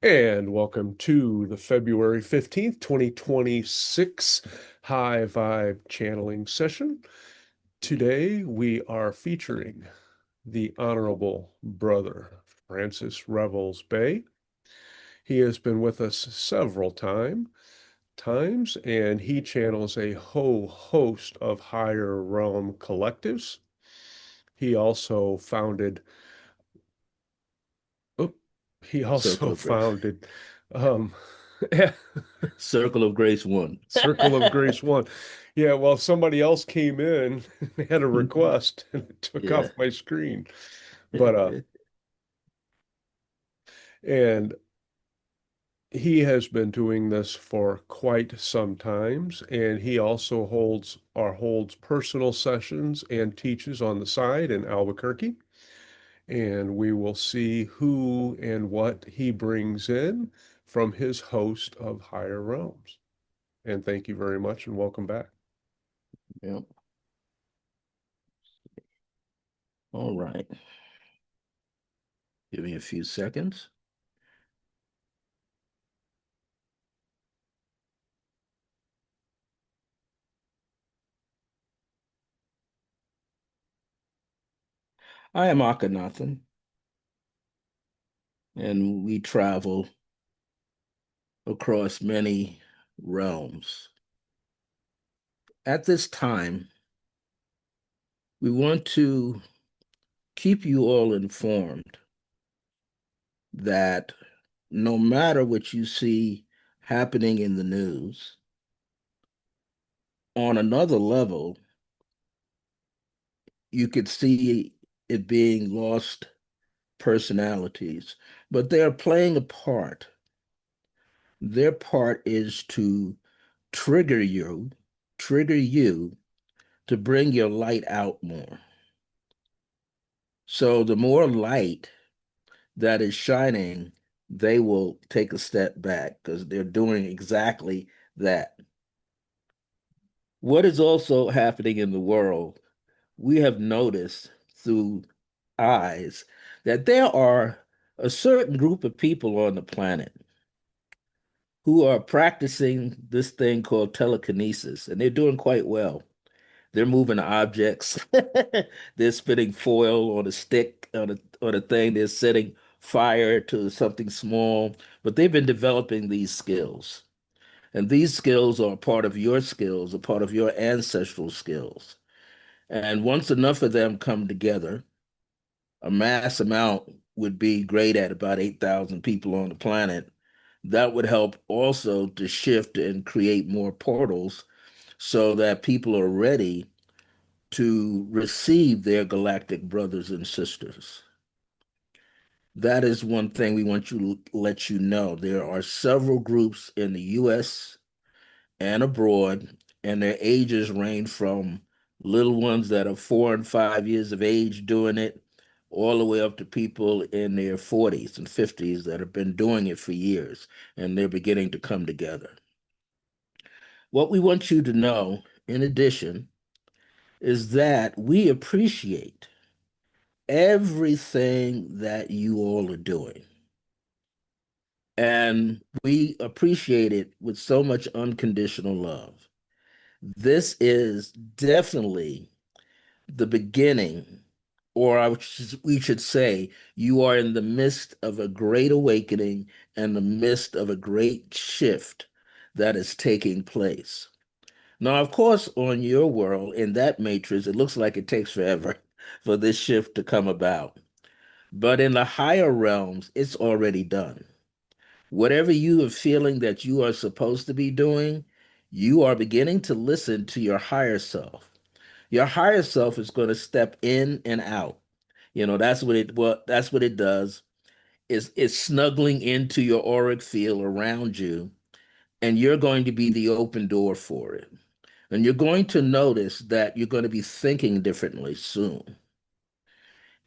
And welcome to the February 15th, 2026 High Vibe channeling session. Today we are featuring the Honorable Brother Francis Revels-Bey. He has been with us several times, and he channels a whole host of higher realm collectives. He also founded oh, he Circle also of Grace. founded um Circle of Grace 1. Circle of Grace one. Yeah, well, somebody else came in and had a request and it took Yeah. off my screen. But and he has been doing this for quite some times, and he also holds personal sessions and teaches on the side in Albuquerque. And we will see who and what he brings in from his host of higher realms. And thank you very much and welcome back. Yep. All right. Give me a few seconds. I am Akhenaten, and we travel across many realms. At this time, we want to keep you all informed that no matter what you see happening in the news, on another level, you could see it being lost personalities, but they're playing a part. Their part is to trigger you, trigger you to bring your light out more. So the more light that is shining, they will take a step back because they're doing exactly that. What is also happening in the world, we have noticed through eyes that there are a certain group of people on the planet who are practicing this thing called telekinesis, and they're doing quite well. They're moving objects. They're spitting foil on a stick, on a thing. They're setting fire to something small. But they've been developing these skills. And these skills are a part of your skills, a part of your ancestral skills. And once enough of them come together, a mass amount would be great at about 8,000 people on the planet. That would help also to shift and create more portals so that people are ready to receive their galactic brothers and sisters. That is one thing we want to let you know. There are several groups in the US and abroad, and their ages range from little ones that are 4 and 5 years of age doing it, all the way up to people in their 40s and 50s that have been doing it for years, and they're beginning to come together. What we want you to know, in addition, is that we appreciate everything that you all are doing. And we appreciate it with so much unconditional love. This is definitely the beginning, or we should say, you are in the midst of a great awakening and the midst of a great shift that is taking place. Now, of course, on your world, in that matrix, it looks like it takes forever for this shift to come about. But in the higher realms, it's already done. Whatever you are feeling that you are supposed to be doing, you are beginning to listen to your higher self. Your higher self is going to step in and out. That's what it does. It's snuggling into your auric field around you, and you're going to be the open door for it. And you're going to notice that you're going to be thinking differently soon.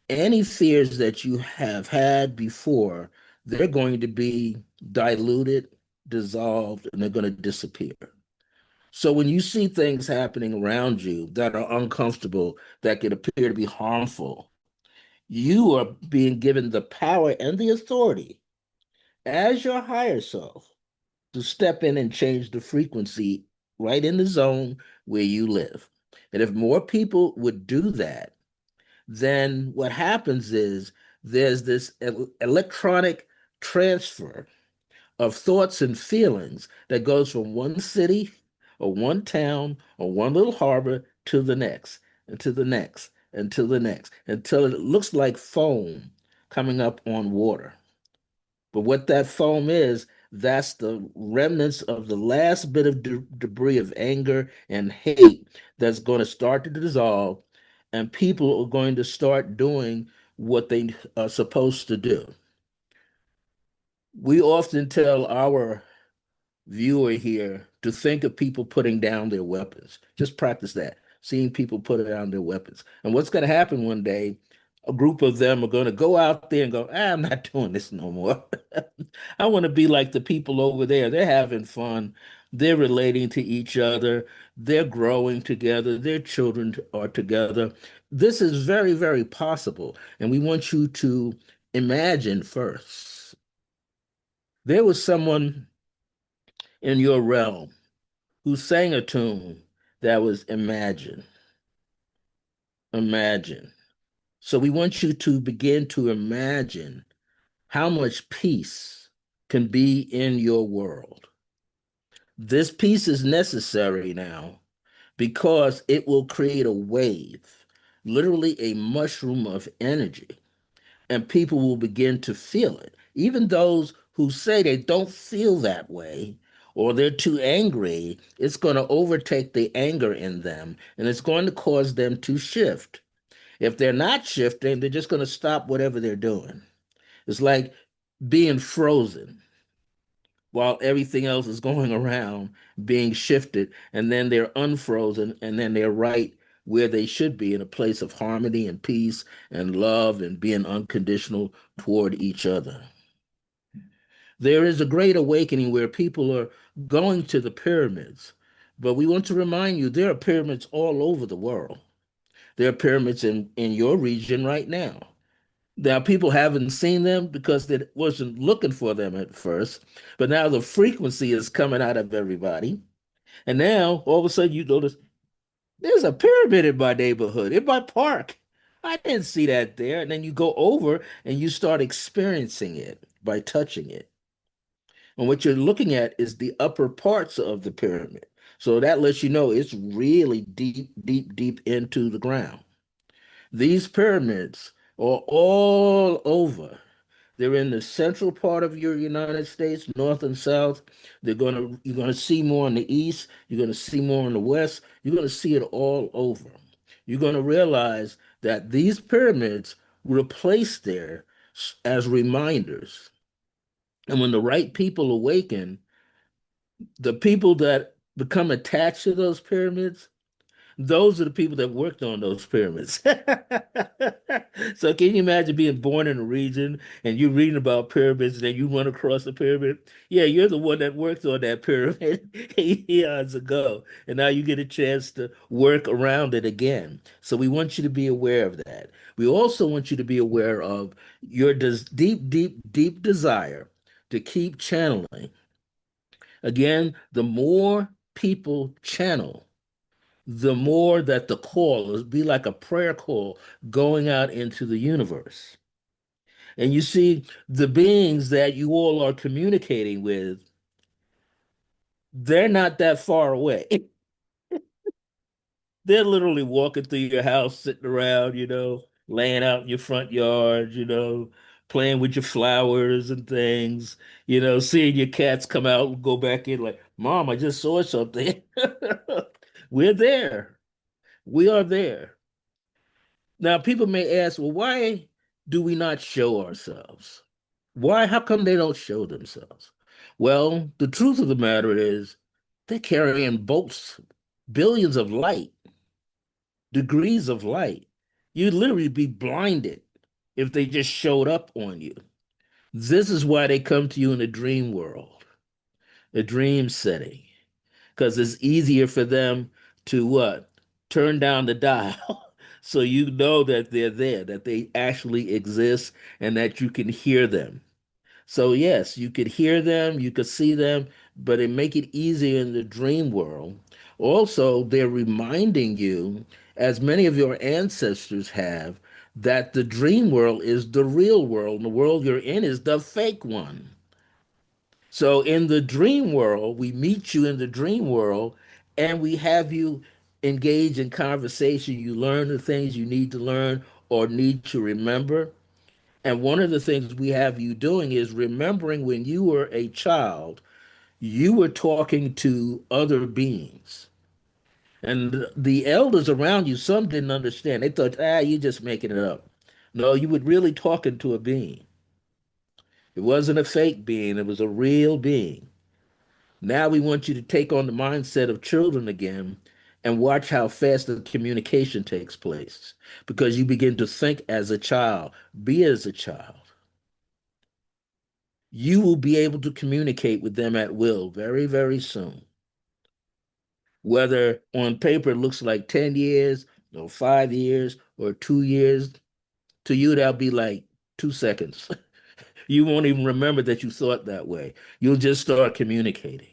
Any fears that you have had before, they're going to be diluted, dissolved, and they're going to disappear. So when you see things happening around you that are uncomfortable, that could appear to be harmful, you are being given the power and the authority as your higher self to step in and change the frequency right in the zone where you live. And if more people would do that, then what happens is there's this electronic transfer of thoughts and feelings that goes from one city or one town or one little harbor to the next and to the next and to the next until it looks like foam coming up on water. But what that foam is, that's the remnants of the last bit of debris of anger and hate that's going to start to dissolve, and people are going to start doing what they are supposed to do. We often tell our viewer here to think of people putting down their weapons. Just practice that, seeing people put down their weapons. And what's going to happen one day, a group of them are going to go out there and go, I'm not doing this no more. I want to be like the people over there. They're having fun. They're relating to each other. They're growing together. Their children are together. This is very, very possible. And we want you to imagine first. There was someone in your realm who sang a tune that was imagine, imagine. So we want you to begin to imagine how much peace can be in your world. This peace is necessary now because it will create a wave, literally a mushroom of energy, and people will begin to feel it. Even those who say they don't feel that way or they're too angry, it's going to overtake the anger in them and it's going to cause them to shift. If they're not shifting, they're just going to stop whatever they're doing. It's like being frozen while everything else is going around being shifted, and then they're unfrozen, and then they're right where they should be in a place of harmony and peace and love and being unconditional toward each other. There is a great awakening where people are going to the pyramids, but we want to remind you there are pyramids all over the world. There are pyramids in your region right now. Now, people haven't seen them because they wasn't looking for them at first, but now the frequency is coming out of everybody. And now, all of a sudden, you notice there's a pyramid in my neighborhood, in my park. I didn't see that there. And then you go over and you start experiencing it by touching it. And what you're looking at is the upper parts of the pyramid. So that lets you know it's really deep, deep, deep into the ground. These pyramids are all over. They're in the central part of your United States, north and south. You're gonna see more in the east, you're gonna see more in the west, you're gonna see it all over. You're gonna realize that these pyramids were placed there as reminders. And when the right people awaken, the people that become attached to those pyramids, those are the people that worked on those pyramids. So can you imagine being born in a region and you're reading about pyramids and then you run across a pyramid? Yeah, you're the one that worked on that pyramid eons ago. And now you get a chance to work around it again. So we want you to be aware of that. We also want you to be aware of your deep, deep, deep desire to keep channeling. Again, the more people channel, the more that the call is be like a prayer call going out into the universe. And you see, the beings that you all are communicating with, they're not that far away. They're literally walking through your house, sitting around, laying out in your front yard, playing with your flowers and things, seeing your cats come out and go back in like, Mom, I just saw something. We're there. We are there. Now, people may ask, well, why do we not show ourselves? Why? How come they don't show themselves? Well, the truth of the matter is they're carrying bolts, billions of light, degrees of light. You'd literally be blinded if they just showed up on you. This is why they come to you in a dream world, a dream setting, because it's easier for them to what? Turn down the dial. So you know that they're there, that they actually exist, and that you can hear them. So yes, you could hear them, you could see them, but it make it easier in the dream world. Also, they're reminding you, as many of your ancestors have, that the dream world is the real world, and the world you're in is the fake one. So in the dream world, we meet you in the dream world and we have you engage in conversation. You learn the things you need to learn or need to remember. And one of the things we have you doing is remembering when you were a child, you were talking to other beings. And the elders around you, some didn't understand. They thought, you're just making it up. No, you were really talking to a being. It wasn't a fake being, it was a real being. Now we want you to take on the mindset of children again and watch how fast the communication takes place because you begin to think as a child, be as a child. You will be able to communicate with them at will very, very soon. Whether on paper it looks like 10 years or 5 years or 2 years, to you that'll be like 2 seconds. You won't even remember that you thought that way. You'll just start communicating.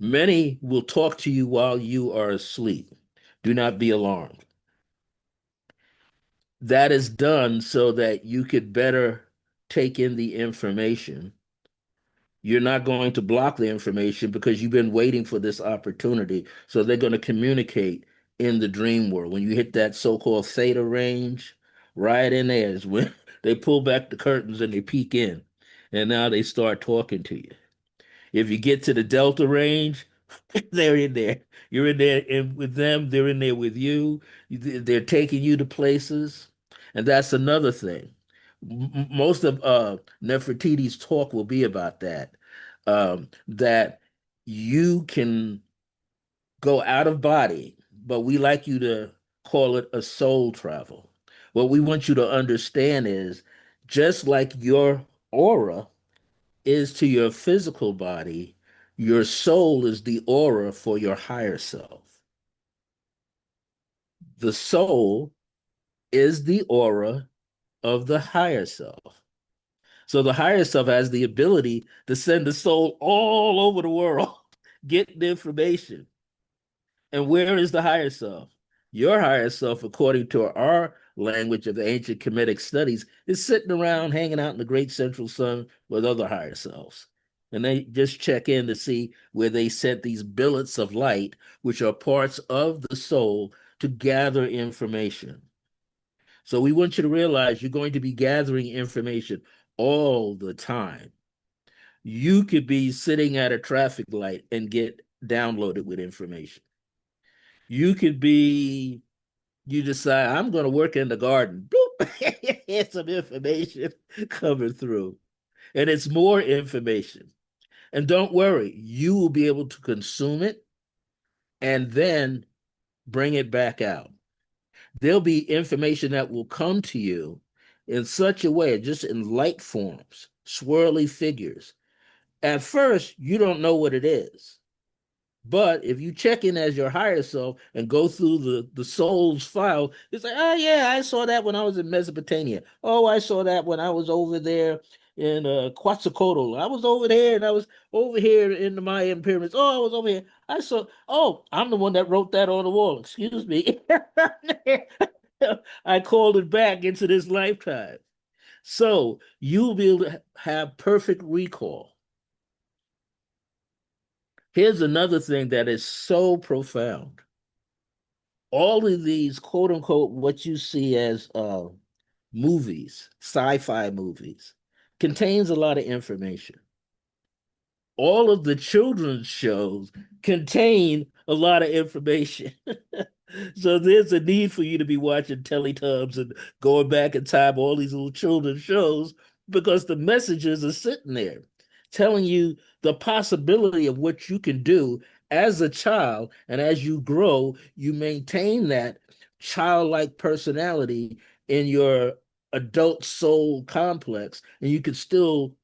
Many will talk to you while you are asleep. Do not be alarmed. That is done so that you could better take in the information. You're not going to block the information because you've been waiting for this opportunity. So they're going to communicate in the dream world. When you hit that so-called theta range, right in there is when they pull back the curtains and they peek in. And now they start talking to you. If you get to the delta range, they're in there. You're in there with them. They're in there with you. They're taking you to places, and that's another thing. Most of Nefertiti's talk will be about that. That you can go out of body, but we like you to call it a soul travel. What we want you to understand is just like your aura is to your physical body, your soul is the aura for your higher self. The soul is the aura of the higher self. So the higher self has the ability to send the soul all over the world, get the information. And where is the higher self? Your higher self, according to our language of the ancient Kemetic studies, is sitting around hanging out in the great central sun with other higher selves. And they just check in to see where they sent these billets of light, which are parts of the soul, to gather information. So we want you to realize you're going to be gathering information all the time. You could be sitting at a traffic light and get downloaded with information. You could be, you decide, I'm going to work in the garden. Bloop, some information coming through. And it's more information. And don't worry, you will be able to consume it and then bring it back out. There'll be information that will come to you in such a way, just in light forms, swirly figures. At first, you don't know what it is. But if you check in as your higher self and go through the soul's file, it's like, oh yeah, I saw that when I was in Mesopotamia. Oh, I saw that when I was over there in Quetzalcoatl. I was over there and I was over here in the Mayan pyramids. Oh, I was over here. I saw, oh, I'm the one that wrote that on the wall. Excuse me. I called it back into this lifetime. So you'll be able to have perfect recall. Here's another thing that is so profound. All of these quote unquote what you see as movies, sci-fi movies, contains a lot of information. All of the children's shows contain a lot of information. So there's a need for you to be watching Teletubs and going back in time, all these little children's shows, because the messages are sitting there telling you the possibility of what you can do as a child. And as you grow, you maintain that childlike personality in your adult soul complex, and you can still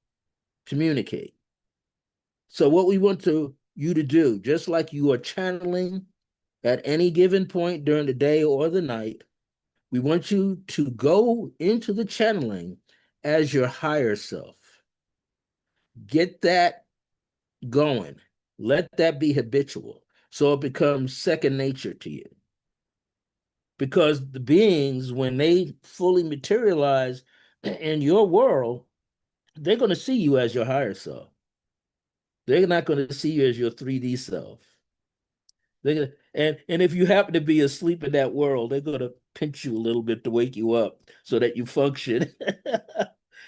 communicate. So what we want you to do, just like you are channeling at any given point during the day or the night, we want you to go into the channeling as your higher self. Get that going. Let that be habitual so it becomes second nature to you. Because the beings, when they fully materialize in your world, they're going to see you as your higher self. They're not going to see you as your 3D self. And if you happen to be asleep in that world, they're going to pinch you a little bit to wake you up so that you function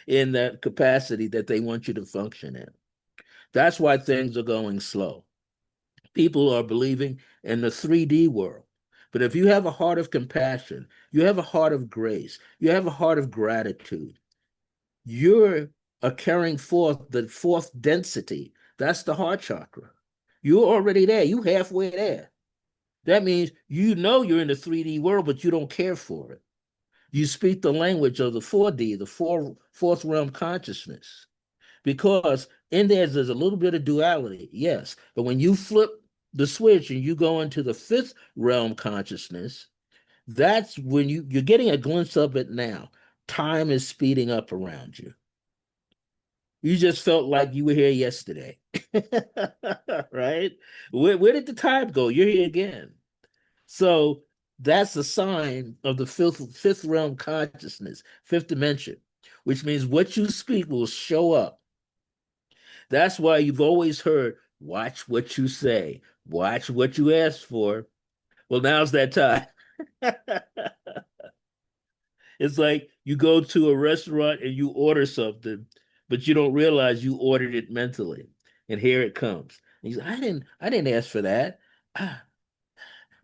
in that capacity that they want you to function in. That's why things are going slow. People are believing in the 3D world. But if you have a heart of compassion, you have a heart of grace, you have a heart of gratitude, you're carrying forth the fourth density. That's the heart chakra. You're already there. You halfway there. That means you know you're in the 3D world, but you don't care for it. You speak the language of the 4D, the fourth realm consciousness. Because in there's a little bit of duality, yes. But when you flip the switch and you go into the fifth realm consciousness, that's when you're getting a glimpse of it now. Time is speeding up around you. You just felt like you were here yesterday. Right? Where did the time go? You're here again. So that's a sign of the fifth realm consciousness, fifth dimension, which means what you speak will show up. That's why you've always heard, watch what you say, watch what you ask for. Well, now's that time. It's like you go to a restaurant and you order something, but you don't realize you ordered it mentally. And here it comes. And he's, I didn't ask for that. Ah.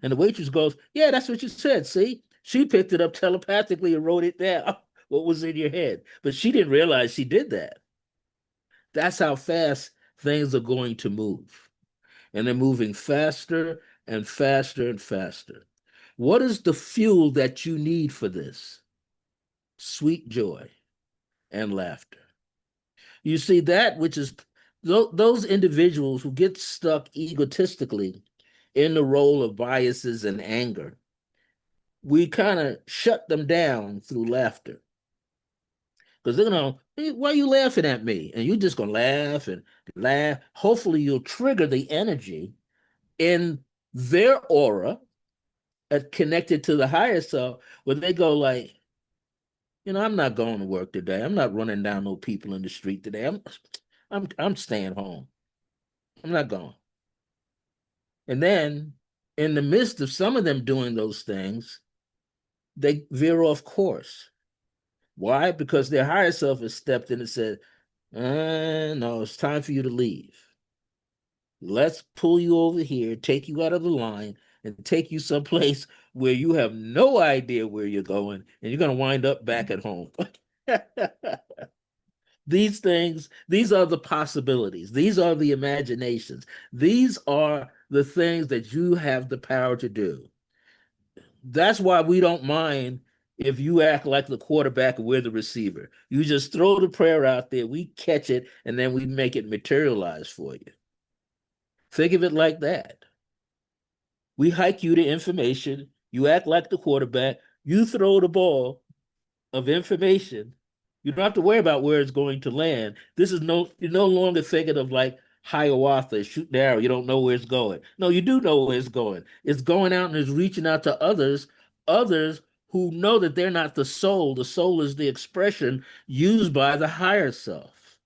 And the waitress goes, yeah, that's what you said. See, she picked it up telepathically and wrote it down. What was in your head? But she didn't realize she did that. That's how fast things are going to move. And they're moving faster and faster and faster. What is the fuel that you need for this? Sweet joy and laughter. You see, that which is those individuals who get stuck egotistically in the role of biases and anger, we kind of shut them down through laughter. Because they're gonna, hey, why are you laughing at me? And you're just gonna laugh and laugh. Hopefully, you'll trigger the energy in their aura connected to the higher self, where they go like, I'm not going to work today. I'm not running down no people in the street today. I'm staying home. I'm not going. And then in the midst of some of them doing those things, they veer off course. Why? Because their higher self has stepped in and said, no, it's time for you to leave. Let's pull you over here, take you out of the line, and take you someplace where you have no idea where you're going, and you're going to wind up back at home. These things, these are the possibilities. These are the imaginations. These are the things that you have the power to do. That's why we don't mind if you act like the quarterback and we're the receiver. You just throw the prayer out there, we catch it, and then we make it materialize for you. Think of it like that. We hike you to information, you act like the quarterback, you throw the ball of information. You don't have to worry about where it's going to land. This is you're no longer thinking of like Hiawatha, shoot the arrow, you don't know where it's going. No, you do know where it's going. It's going out and it's reaching out to others who know that they're not the soul. The soul is the expression used by the higher self.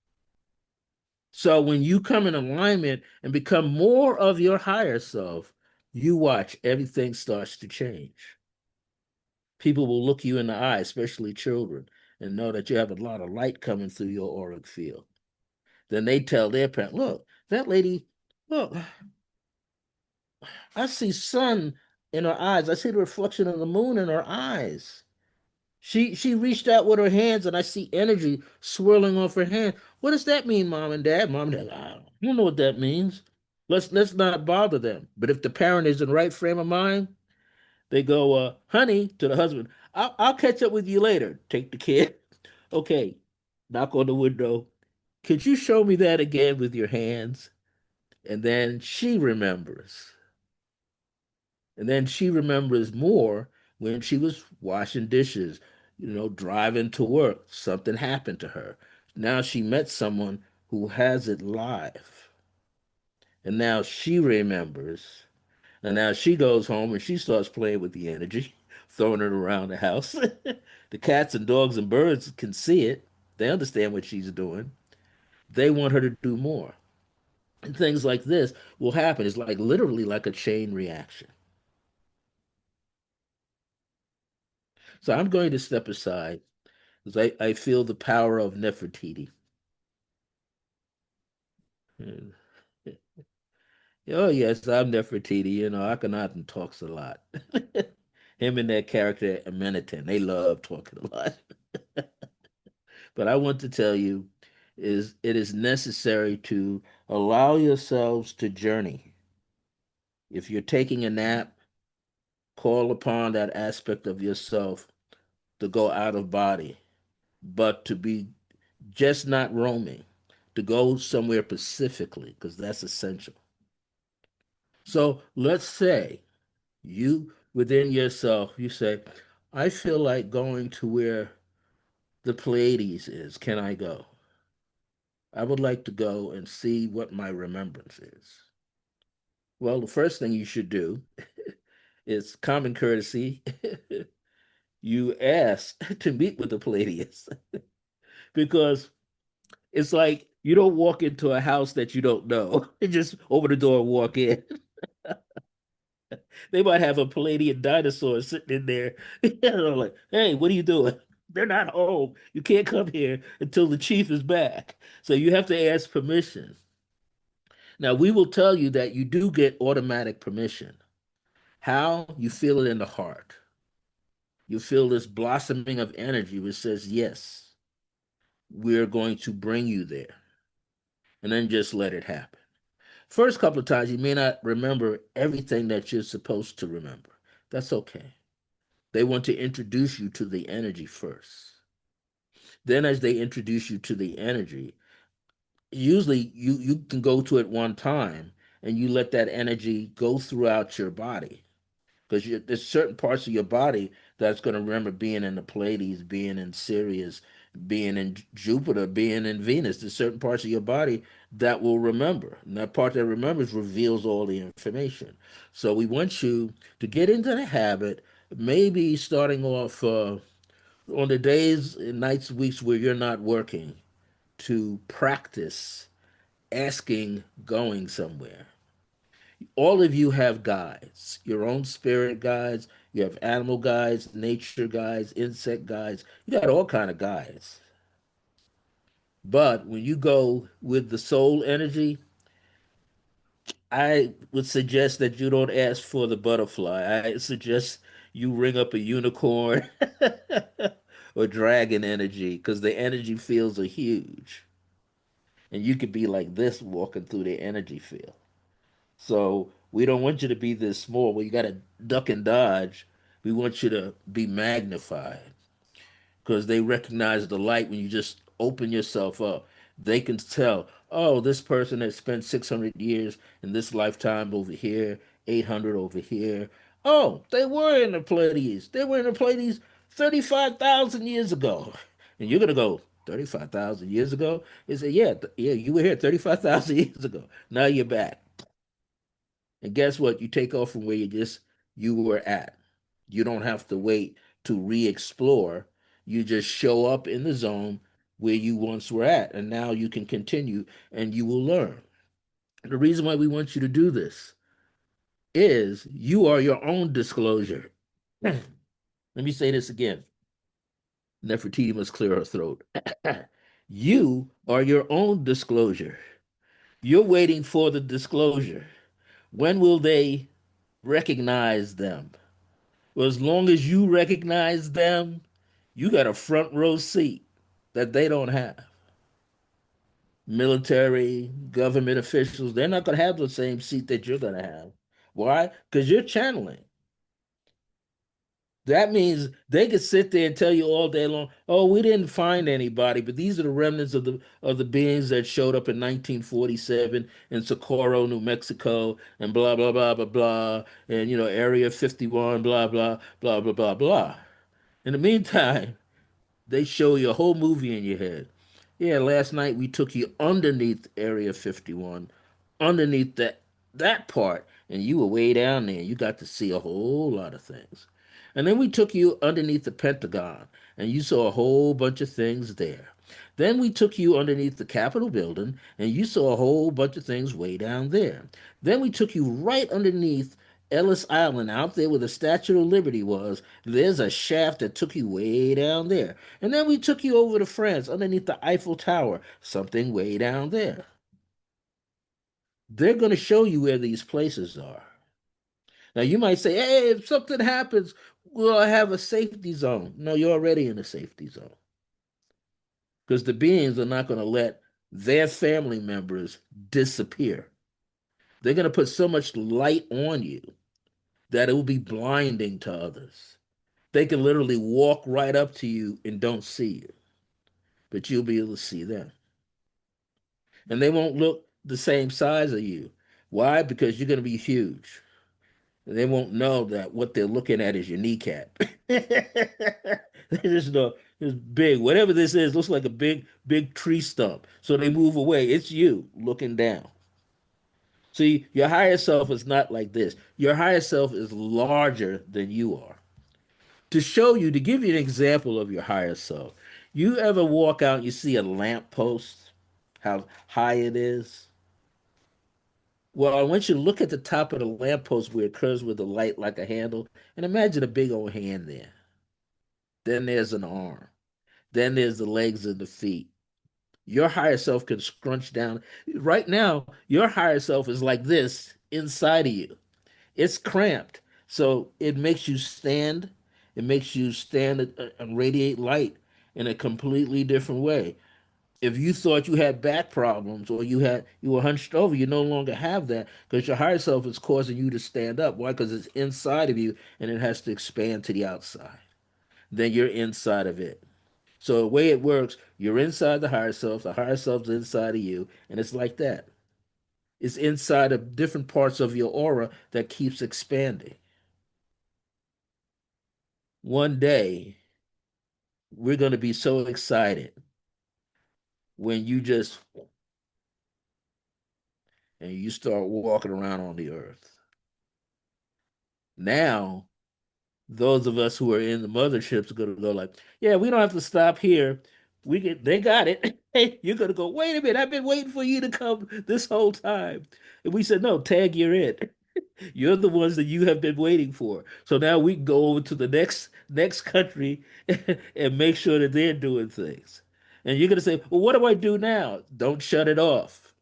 So when you come in alignment and become more of your higher self, you watch, everything starts to change. People will look you in the eye, especially children, and know that you have a lot of light coming through your auric field. Then they tell their parent, look, that lady, look, I see sun in her eyes. I see the reflection of the moon in her eyes. She reached out with her hands and I see energy swirling off her hand. What does that mean, mom and dad? Mom and dad, I don't know what that means. Let's not bother them. But if the parent is in right frame of mind, they go, honey, to the husband, I'll catch up with you later. Take the kid. Okay, knock on the window. Could you show me that again with your hands? And then she remembers. And then she remembers more when she was washing dishes. driving to work, something happened to her. Now she met someone who has it live. And now she remembers. And now she goes home and she starts playing with the energy, throwing it around the house. The cats and dogs and birds can see it. They understand what she's doing. They want her to do more. And things like this will happen. It's like literally like a chain reaction. So I'm going to step aside because I feel the power of Nefertiti. And, oh, yes, I'm Nefertiti. Akhenaten talks a lot. Him and that character, Akhenaten, they love talking a lot. But I want to tell you is it is necessary to allow yourselves to journey. If you're taking a nap, call upon that aspect of yourself to go out of body, but to be just not roaming, to go somewhere specifically, because that's essential. So let's say you within yourself, you say, I feel like going to where the Pleiades is. Can I go? I would like to go and see what my remembrance is. Well, the first thing you should do is common courtesy. You ask to meet with the Palladius because it's like you don't walk into a house that you don't know and just open the door and walk in. They might have a Palladian dinosaur sitting in there. Like, hey, what are you doing? They're not home. You can't come here until the chief is back. So you have to ask permission. Now, we will tell you that you do get automatic permission. How? You feel it in the heart. You feel this blossoming of energy which says, yes, we're going to bring you there. And then just let it happen. First couple of times, you may not remember everything that you're supposed to remember. That's okay. They want to introduce you to the energy first. Then, as they introduce you to the energy, usually you can go to it one time and you let that energy go throughout your body because there's certain parts of your body that's going to remember being in the Pleiades, being in Sirius, being in Jupiter, being in Venus. There's certain parts of your body that will remember. And that part that remembers reveals all the information. So we want you to get into the habit, maybe starting off on the days, nights, weeks where you're not working, to practice asking going somewhere. All of you have guides, your own spirit guides, you have animal guides, nature guides, insect guides. You got all kind of guides. But when you go with the soul energy, I would suggest that you don't ask for the butterfly. I suggest you ring up a unicorn or dragon energy because the energy fields are huge. And you could be like this walking through the energy field. So we don't want you to be this small where you got to duck and dodge. We want you to be magnified because they recognize the light when you just open yourself up. They can tell, oh, this person has spent 600 years in this lifetime over here, 800 over here. Oh, they were in the Pleiades. They were in the Pleiades 35,000 years ago. And you're going to go, 35,000 years ago? They say, yeah, yeah, you were here 35,000 years ago. Now you're back. And guess what? You take off from where you were at. You don't have to wait to re-explore. You just show up in the zone where you once were at, and now you can continue and you will learn. The reason why we want you to do this is you are your own disclosure. Let me say this again. Nefertiti must clear her throat. You are your own disclosure. You're waiting for the disclosure. When will they recognize them? Well, as long as you recognize them, you got a front row seat that they don't have. Military, government officials, they're not going to have the same seat that you're going to have. Why? Because you're channeling. That means they could sit there and tell you all day long, "Oh, we didn't find anybody, but these are the remnants of the beings that showed up in 1947 in Socorro, New Mexico, and blah blah blah blah blah, and Area 51, blah blah blah blah blah blah." In the meantime, They show you a whole movie in your head. Yeah, last night we took you underneath Area 51, underneath that part, and you were way down there. You got to see a whole lot of things. And then we took you underneath the Pentagon, and you saw a whole bunch of things there. Then we took you underneath the Capitol building, and you saw a whole bunch of things way down there. Then we took you right underneath Ellis Island, out there where the Statue of Liberty was. There's a shaft that took you way down there. And then we took you over to France, underneath the Eiffel Tower, something way down there. They're going to show you where these places are. Now, you might say, hey, if something happens, will I have a safety zone? No, you're already in a safety zone because the beings are not going to let their family members disappear. They're going to put so much light on you that it will be blinding to others. They can literally walk right up to you and don't see you, but you'll be able to see them. And they won't look the same size as you. Why? Because you're going to be huge. They won't know that what they're looking at is your kneecap. They just know it's big. Whatever this is looks like a big tree stump. So they move away. It's you looking down. See, your higher self is not like this. Your higher self is larger than you are. To show you, to give you an example of your higher self, you ever walk out and you see a lamp post, how high it is? Well, I want you to look at the top of the lamppost where it curves with the light like a handle, and imagine a big old hand there. Then there's an arm. Then there's the legs and the feet. Your higher self can scrunch down. Right now, your higher self is like this inside of you. It's cramped. So it makes you stand. It makes you stand and radiate light in a completely different way. If you thought you had back problems or you were hunched over, you no longer have that because your higher self is causing you to stand up. Why? Because it's inside of you and it has to expand to the outside. Then you're inside of it. So the way it works, you're inside the higher self's inside of you, and it's like that. It's inside of different parts of your aura that keeps expanding. One day, we're going to be so excited when you just and you start walking around on the earth. Now, those of us who are in the motherships are going to go like, yeah, we don't have to stop here. They got it. Hey, you're going to go, wait a minute, I've been waiting for you to come this whole time. And we said, no, tag, you're in. You're the ones that you have been waiting for. So now we can go over to the next country and make sure that they're doing things. And you're going to say, well, what do I do now? Don't shut it off.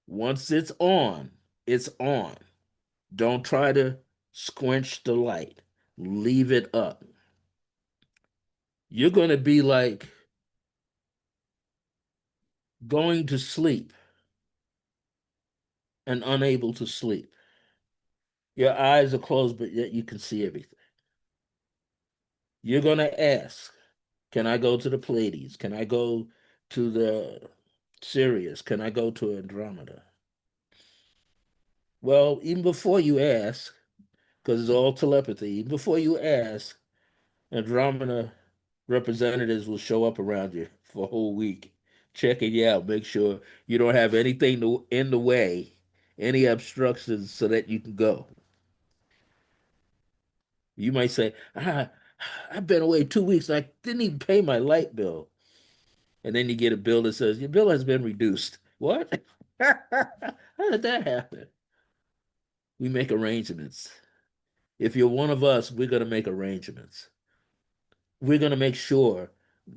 Once it's on, it's on. Don't try to squench the light. Leave it up. You're going to be like going to sleep and unable to sleep. Your eyes are closed, but yet you can see everything. You're going to ask, can I go to the Pleiades? Can I go to the Sirius? Can I go to Andromeda? Well, even before you ask, because it's all telepathy, even before you ask, Andromeda representatives will show up around you for a whole week, checking you out, make sure you don't have anything in the way, any obstructions, so that you can go. You might say, I've been away 2 weeks. I didn't even pay my light bill. And then you get a bill that says, your bill has been reduced. What? How did that happen? We make arrangements. If you're one of us, we're going to make arrangements. We're going to make sure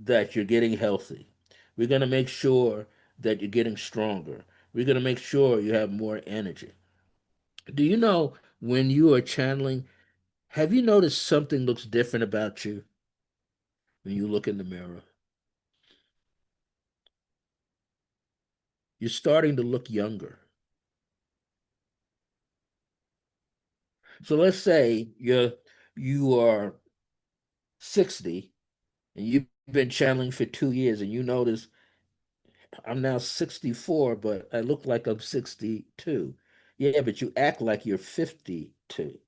that you're getting healthy. We're going to make sure that you're getting stronger. We're going to make sure you have more energy. Do you know when you are channeling, have you noticed something looks different about you when you look in the mirror? You're starting to look younger. So let's say you are 60 and you've been channeling for 2 years and you notice I'm now 64, but I look like I'm 62. Yeah, but you act like you're 52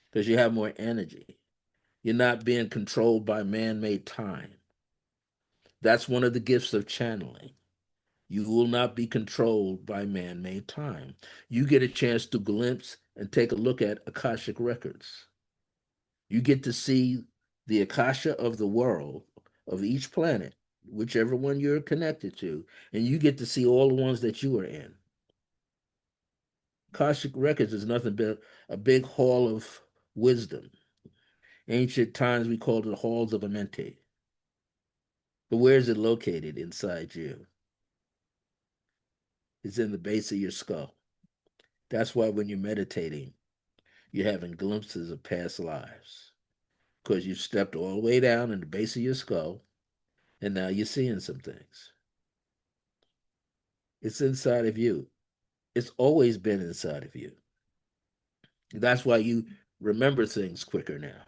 because you have more energy. You're not being controlled by man-made time. That's one of the gifts of channeling. You will not be controlled by man-made time. You get a chance to glimpse and take a look at Akashic records. You get to see the Akasha of the world, of each planet, whichever one you're connected to, and you get to see all the ones that you are in. Akashic records is nothing but a big hall of wisdom. Ancient times we called it halls of Amenti. But where is it located inside you? It's in the base of your skull. That's why when you're meditating, you're having glimpses of past lives because you stepped all the way down in the base of your skull and now you're seeing some things. It's inside of you. It's always been inside of you. That's why you remember things quicker now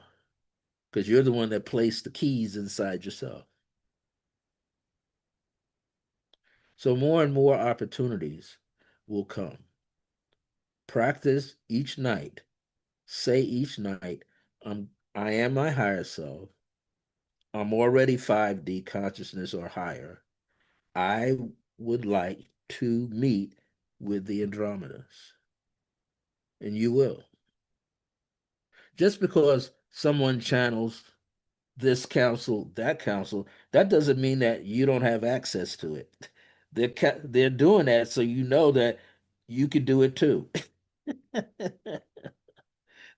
because you're the one that placed the keys inside yourself. So more and more opportunities will come. Practice each night. Say each night, I am my higher self. I'm already 5D consciousness or higher. I would like to meet with the Andromedas. And you will. Just because someone channels this council, that doesn't mean that you don't have access to it. They're doing that so you know that you can do it too.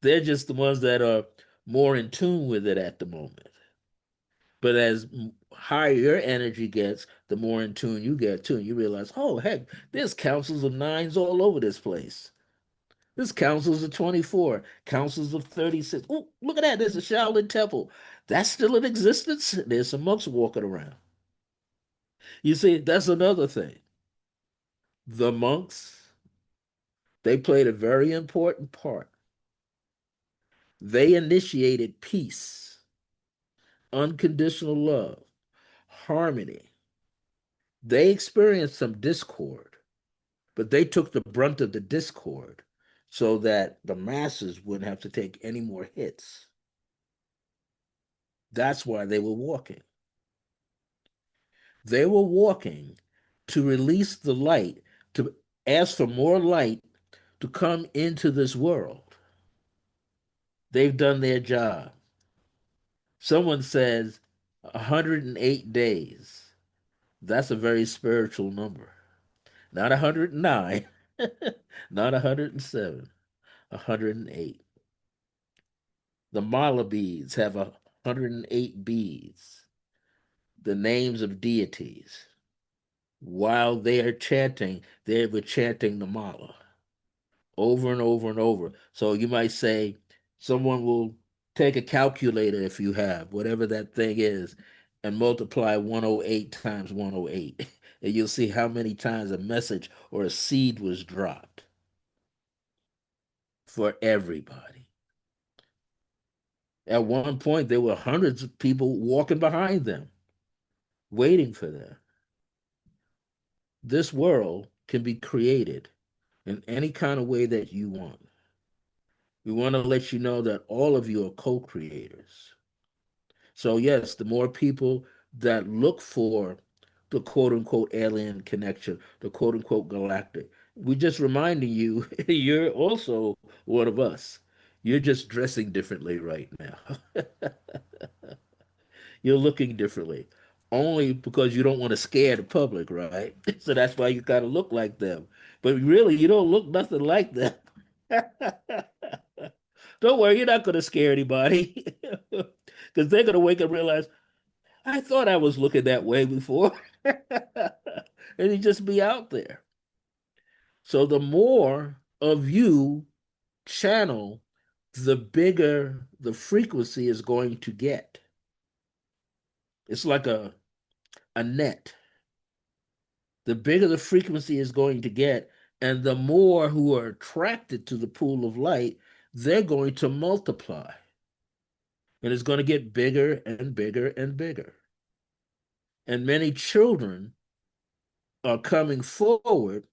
They're just the ones that are more in tune with it at the moment. But as higher your energy gets, the more in tune you get too. And you realize, oh, heck, there's councils of nines all over this place. There's councils of 24, councils of 36. Oh, look at that. There's a Shaolin Temple. That's still in existence. There's some monks walking around. You see, that's another thing. The monks, they played a very important part. They initiated peace, unconditional love, harmony. They experienced some discord, but they took the brunt of the discord so that the masses wouldn't have to take any more hits. That's why they were walking. They were walking to release the light, to ask for more light to come into this world. They've done their job. Someone says 108 days. That's a very spiritual number. Not 109, not 107, 108. The mala beads have 108 beads, the names of deities. While they are chanting, they were chanting the mala over and over and over. So you might say, someone will take a calculator if you have, whatever that thing is, and multiply 108 times 108. And you'll see how many times a message or a seed was dropped for everybody. At one point, there were hundreds of people walking behind them, waiting for them. This world can be created in any kind of way that you want. We want to let you know that all of you are co creators. So, yes, the more people that look for the quote unquote alien connection, the quote unquote galactic, we're just reminding you you're also one of us. You're just dressing differently right now. You're looking differently only because you don't want to scare the public, right? So that's why you got to look like them. But really, you don't look nothing like them. Don't worry, you're not going to scare anybody because they're going to wake up and realize, I thought I was looking that way before. And you just be out there. So the more of you channel, the bigger the frequency is going to get. It's like a net. The bigger the frequency is going to get, and the more who are attracted to the pool of light, they're going to multiply. And it's going to get bigger and bigger and bigger. And many children are coming forward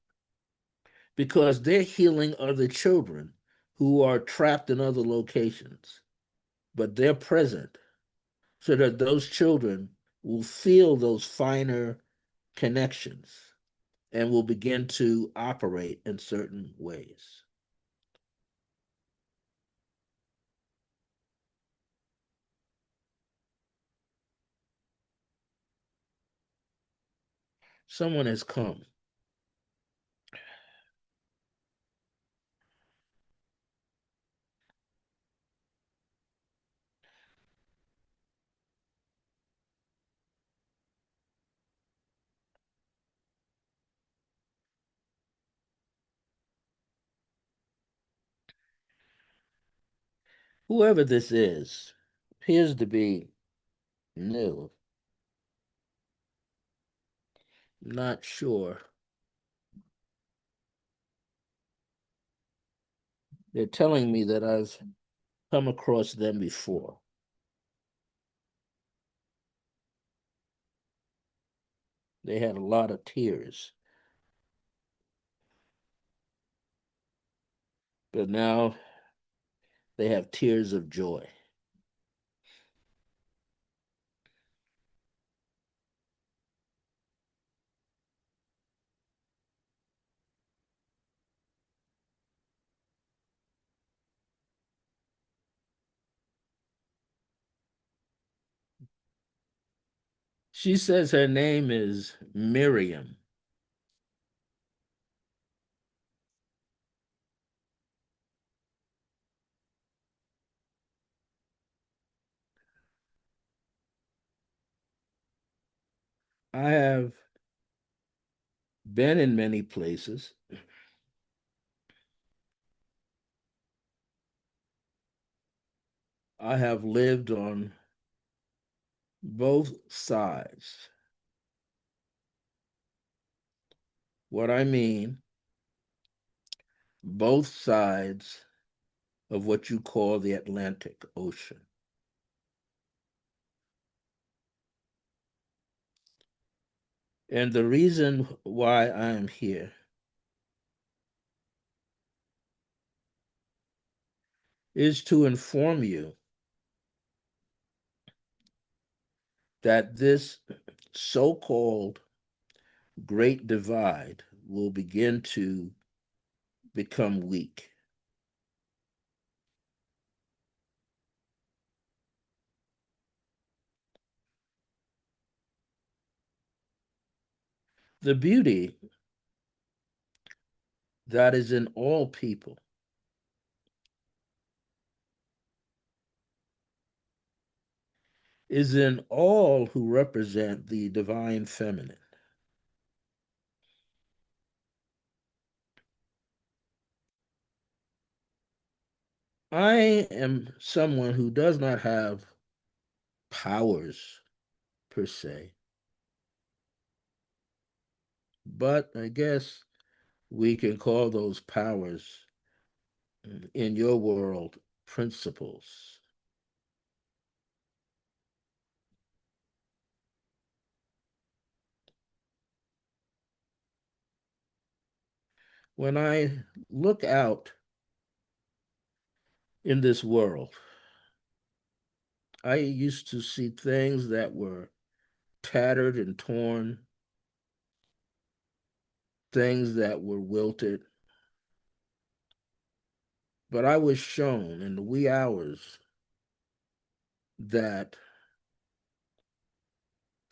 because they're healing other children who are trapped in other locations. but they're present so that those children will feel those finer connections and will begin to operate in certain ways. Someone has come. Whoever this is appears to be new. Not sure. They're telling me that I've come across them before. They had a lot of tears. But now they have tears of joy. She says her name is Miriam. I have been in many places. I have lived on both sides. What I mean, both sides of what you call the Atlantic Ocean. And the reason why I am here is to inform you that this so-called Great Divide will begin to become weak. The beauty that is in all people is in all who represent the divine feminine. I am someone who does not have powers per se, but I guess we can call those powers in your world principles. When I look out in this world, I used to see things that were tattered and torn, things that were wilted. But I was shown in the wee hours that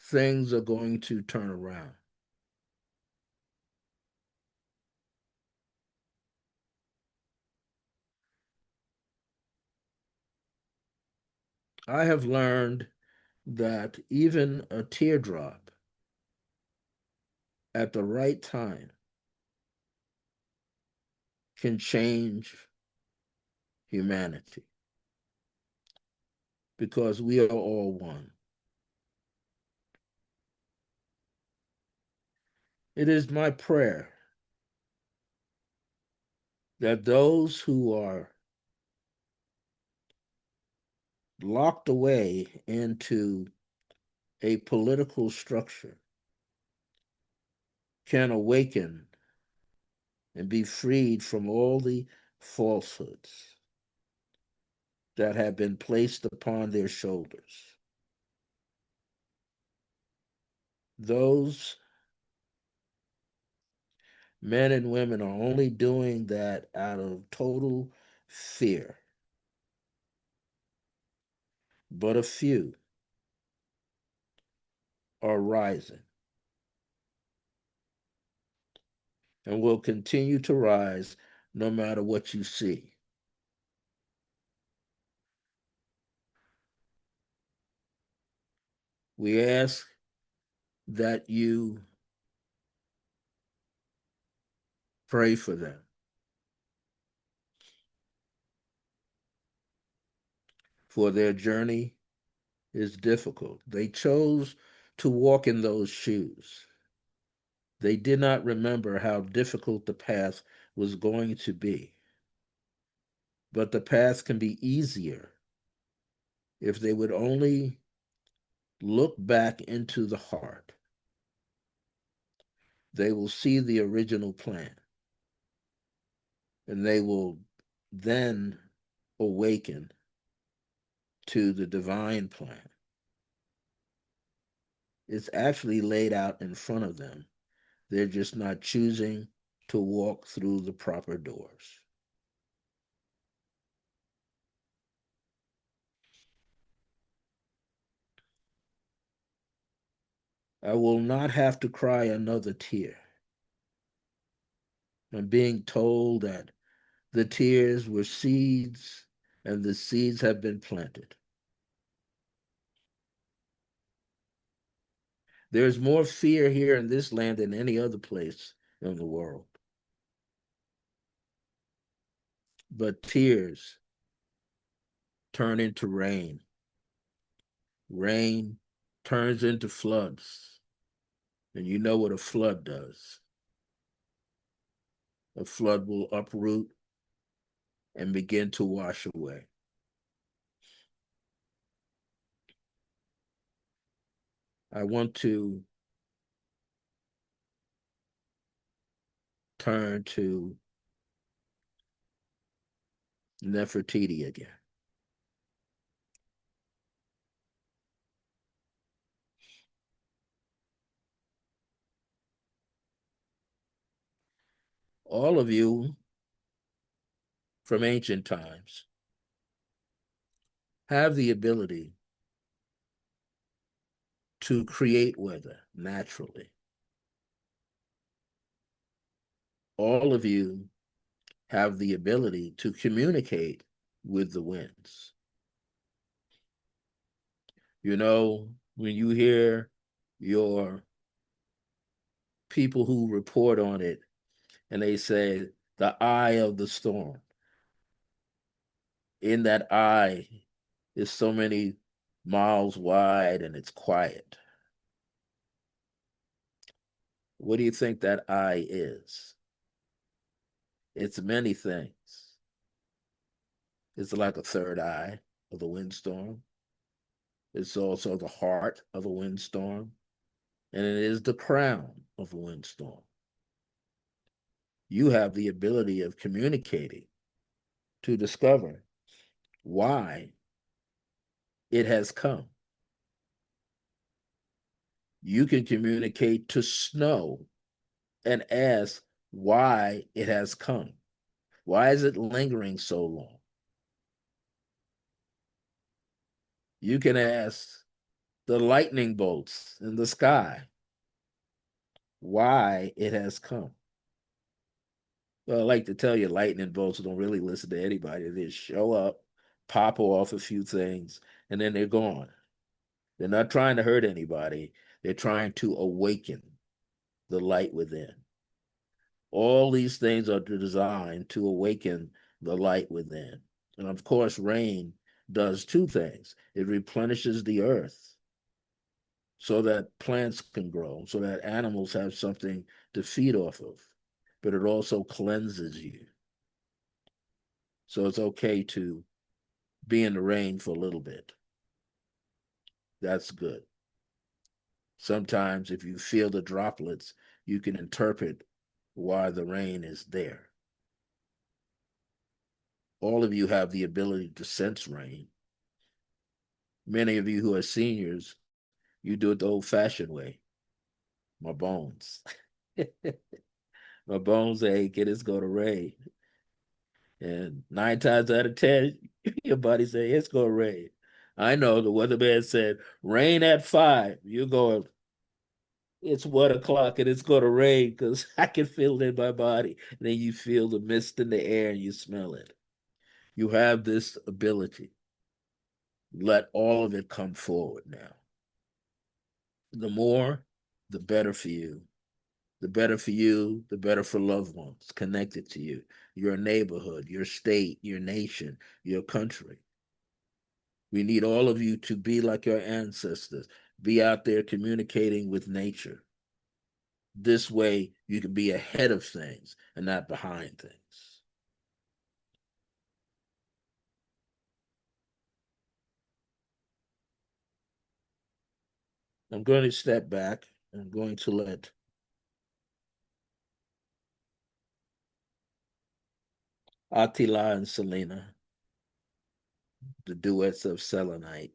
things are going to turn around. I have learned that even a teardrop at the right time can change humanity because we are all one. It is my prayer that those who are locked away into a political structure can awaken and be freed from all the falsehoods. that have been placed upon their shoulders. Those men and women are only doing that out of total fear. But a few are rising and will continue to rise no matter what you see. We ask that you pray for them, for their journey is difficult. They chose to walk in those shoes. They did not remember how difficult the path was going to be. But the path can be easier if they would only look back into the heart. They will see the original plan, and they will then awaken to the divine plan. It's actually laid out in front of them. They're just not choosing to walk through the proper doors. I will not have to cry another tear. I'm being told that the tears were seeds and the seeds have been planted. There's more fear here in this land than any other place in the world. But tears turn into rain. Rain turns into floods. And you know what a flood does. A flood will uproot and begin to wash away. I want to turn to Nefertiti again. All of you from ancient times have the ability to create weather naturally. All of you have the ability to communicate with the winds. You know, when you hear your people who report on it and they say the eye of the storm, in that eye is so many miles wide and it's quiet. What do you think that eye is? It's many things. It's like a third eye of the windstorm. It's also the heart of a windstorm, and it is the crown of a windstorm. You have the ability of communicating to discover why it has come. You can communicate to snow and ask why it has come. Why is it lingering so long? You can ask the lightning bolts in the sky why it has come. Well, I like to tell you, lightning bolts don't really listen to anybody. They just show up, pop off a few things, and then they're gone. They're not trying to hurt anybody. They're trying to awaken the light within. All these things are designed to awaken the light within. And of course, rain does two things. It replenishes the earth so that plants can grow, so that animals have something to feed off of. But it also cleanses you. So it's okay to be in the rain for a little bit. That's good. Sometimes if you feel the droplets, you can interpret why the rain is there. All of you have the ability to sense rain. Many of you who are seniors, you do it the old fashioned way. My bones. My bones ache and it's going to rain. And 9 times out of 10, your body say, it's going to rain. I know the weatherman said, rain at 5. You're going, it's 1 o'clock and it's going to rain because I can feel it in my body. And then you feel the mist in the air and you smell it. You have this ability. Let all of it come forward now. The more, the better for you. The better for you, the better for loved ones connected to you, your neighborhood, your state, your nation, your country. We need all of you to be like your ancestors, be out there communicating with nature. This way, you can be ahead of things and not behind things. I'm going to step back. I'm going to let Attila and Selena, the duets of Selenite,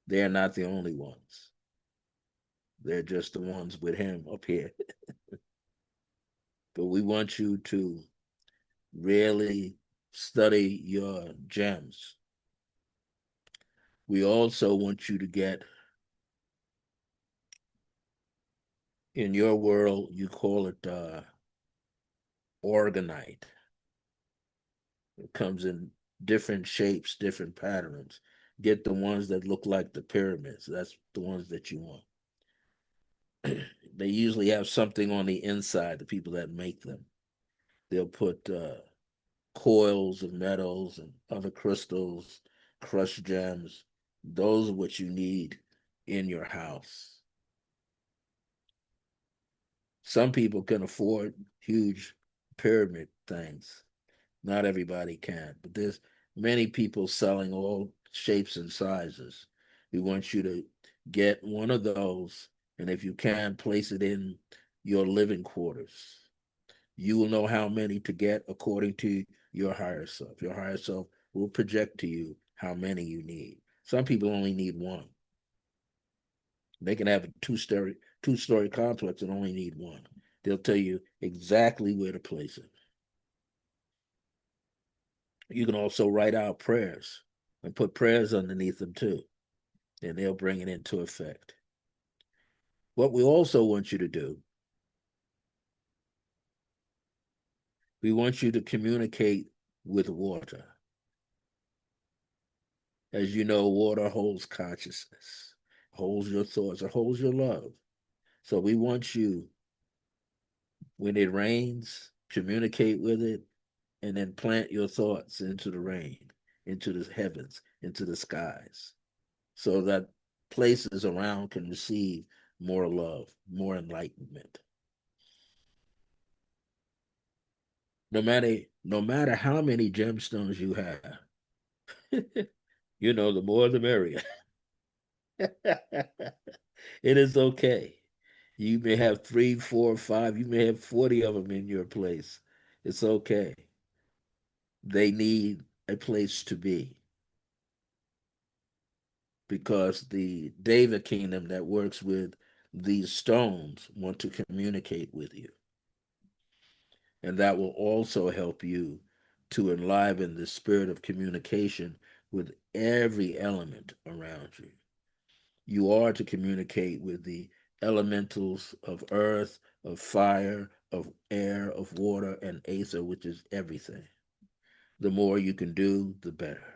they're not the only ones. They're just the ones with him up here. But we want you to really study your gems. We also want you to get, in your world, you call it organite. It comes in different shapes, different patterns. Get the ones that look like the pyramids. That's the ones that you want. They usually have something on the inside, the people that make them. They'll put coils of metals and other crystals, crushed gems. Those are what you need in your house. Some people can afford huge pyramid things. Not everybody can, but there's many people selling all shapes and sizes. We want you to get one of those, and if you can, place it in your living quarters. You will know how many to get according to your higher self. Your higher self will project to you how many you need. Some people only need one. They can have a two-story complex and only need one. They'll tell you exactly where to place it. You can also write out prayers and put prayers underneath them too, and they'll bring it into effect. What we also want you to do, we want you to communicate with water. As you know, water holds consciousness, holds your thoughts, or holds your love. So we want you, when it rains, communicate with it, and then plant your thoughts into the rain, into the heavens, into the skies, so that places around can receive more love, more enlightenment. No matter how many gemstones you have, the more the merrier. It is okay. You may have 3, 4, 5, you may have 40 of them in your place. It's okay. They need a place to be because the David kingdom that works with these stones want to communicate with you. And that will also help you to enliven the spirit of communication with every element around you. You are to communicate with the elementals of earth, of fire, of air, of water, and aether, which is everything. The more you can do, the better.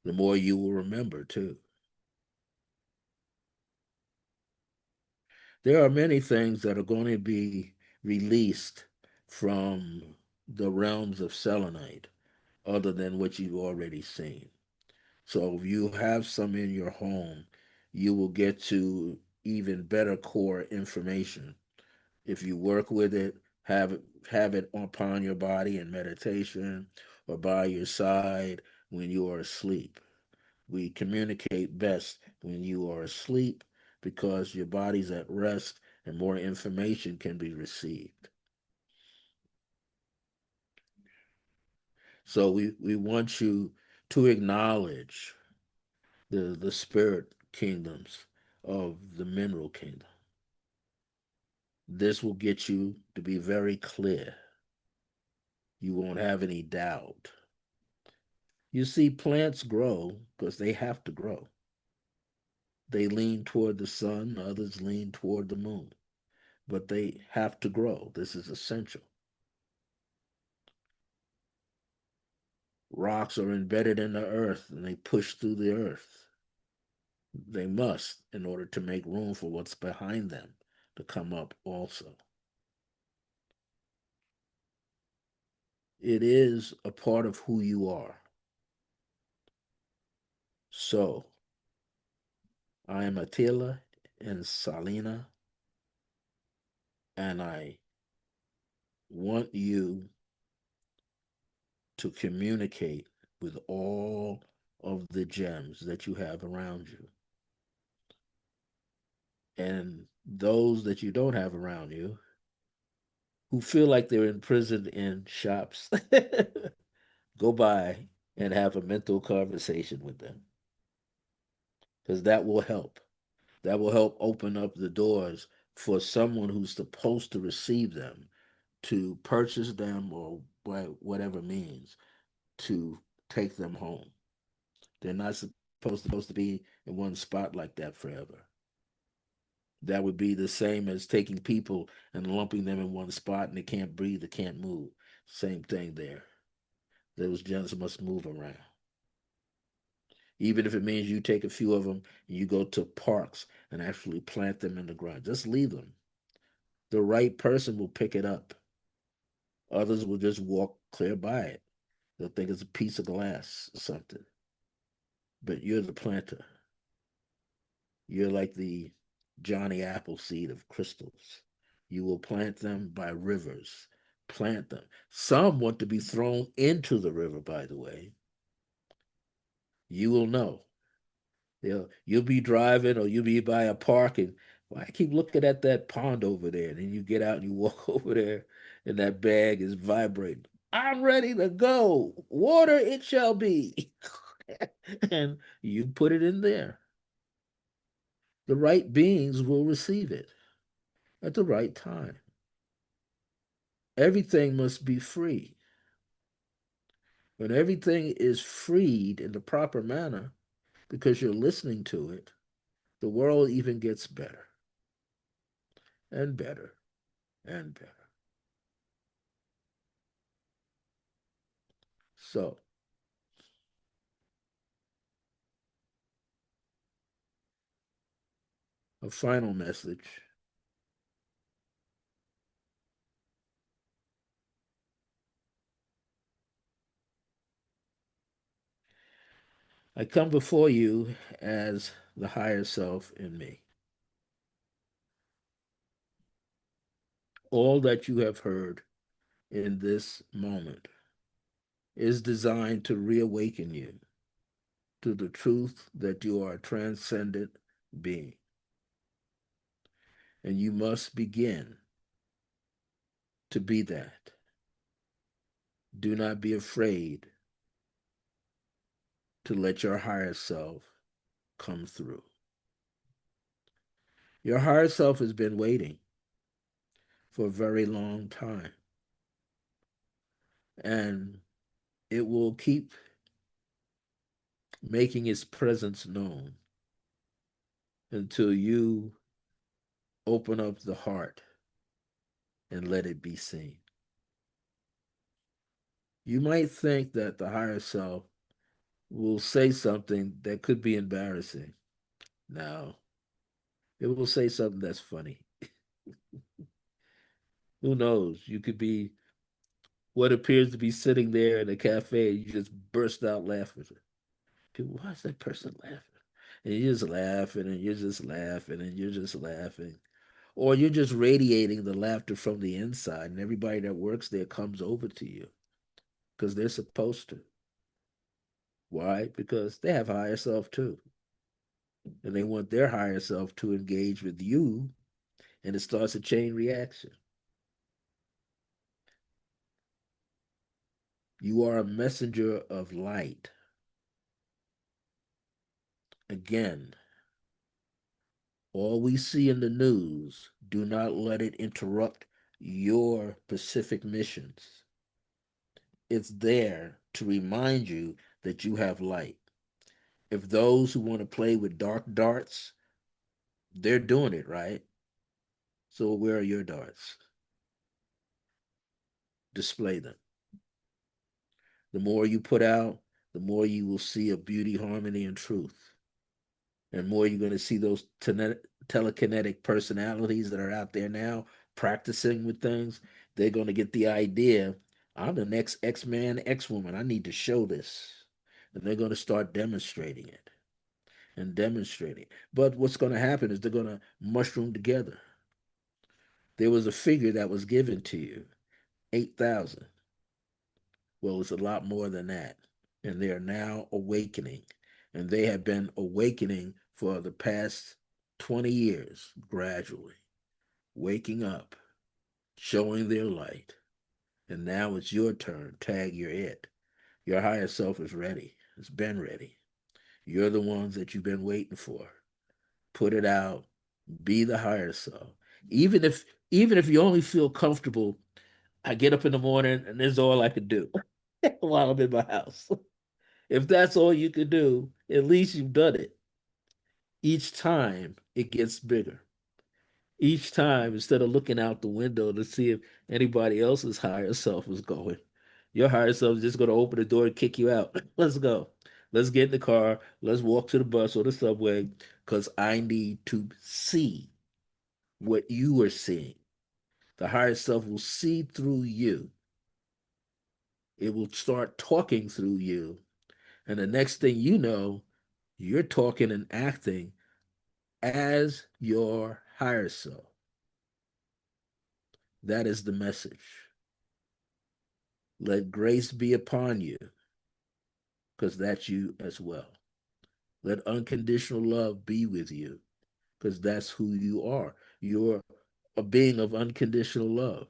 The more you will remember, too. There are many things that are going to be released from the realms of selenite other than what you've already seen. So if you have some in your home, you will get to even better core information. If you work with it, have it upon your body in meditation or by your side when you are asleep. We communicate best when you are asleep because your body's at rest and more information can be received. So we want you to acknowledge the spirit kingdoms of the mineral kingdom. This will get you to be very clear. You won't have any doubt. You see, plants grow because they have to grow. They lean toward the sun, others lean toward the moon, but they have to grow. This is essential. Rocks are embedded in the earth and they push through the earth. They must in order to make room for what's behind them to come up also. It is a part of who you are. So, I am Attila and Salina, and I want you to communicate with all of the gems that you have around you. And those that you don't have around you who feel like they're imprisoned in shops, go by and have a mental conversation with them because that will help. That will help open up the doors for someone who's supposed to receive them to purchase them or by whatever means to take them home. They're not supposed to be in one spot like that forever. That would be the same as taking people and lumping them in one spot and they can't breathe, they can't move. Same thing there. Those gems must move around. Even if it means you take a few of them and you go to parks and actually plant them in the ground. Just leave them. The right person will pick it up. Others will just walk clear by it. They'll think it's a piece of glass or something. But you're the planter. You're like the Johnny Appleseed of crystals. You will plant them by rivers. Plant them. Some want to be thrown into the river, by the way. You will know. You'll be driving or you'll be by a park and well, I keep looking at that pond over there. And then you get out and you walk over there and that bag is vibrating. I'm ready to go. Water it shall be. And you put it in there. The right beings will receive it at the right time. Everything must be free. When everything is freed in the proper manner, because you're listening to it, the world even gets better and better and better. So, a final message. I come before you as the higher self in me. All that you have heard in this moment is designed to reawaken you to the truth that you are a transcendent being. And you must begin to be that. Do not be afraid to let your higher self come through. Your higher self has been waiting for a very long time. And it will keep making its presence known until you open up the heart and let it be seen. You might think that the higher self will say something that could be embarrassing. No, it will say something that's funny. Who knows? You could be what appears to be sitting there in a cafe and you just burst out laughing. People, why is that person laughing? And you're just laughing and you're just laughing and you're just laughing. Or you're just radiating the laughter from the inside, and everybody that works there comes over to you because they're supposed to. Why? Because they have higher self too. And they want their higher self to engage with you, and it starts a chain reaction. You are a messenger of light. Again, all we see in the news, do not let it interrupt your Pacific missions. It's there to remind you that you have light. If those who want to play with dark darts, they're doing it, right? So where are your darts? Display them. The more you put out, the more you will see of beauty, harmony, and truth. And more you're going to see those telekinetic personalities that are out there now practicing with things. They're going to get the idea, I'm the next X-Man, X-Woman. I need to show this. And they're going to start demonstrating it and demonstrating. But what's going to happen is they're going to mushroom together. There was a figure that was given to you, 8,000. Well, it's a lot more than that. And they are now awakening. And they have been awakening for the past 20 years, gradually, waking up, showing their light. And now it's your turn. Tag, you're it. Your higher self is ready. It's been ready. You're the ones that you've been waiting for. Put it out. Be the higher self. Even if even if you only feel comfortable, I get up in the morning and this is all I could do while I'm in my house. If that's all you could do, at least you've done it. Each time it gets bigger. Each time, instead of looking out the window to see if anybody else's higher self is going, your higher self is just going to open the door and kick you out. Let's go. Let's get in the car. Let's walk to the bus or the subway because I need to see what you are seeing. The higher self will see through you. It will start talking through you. And the next thing you know, you're talking and acting as your higher self. That is the message. Let grace be upon you, because that's you as well. Let unconditional love be with you, because that's who you are. You're a being of unconditional love.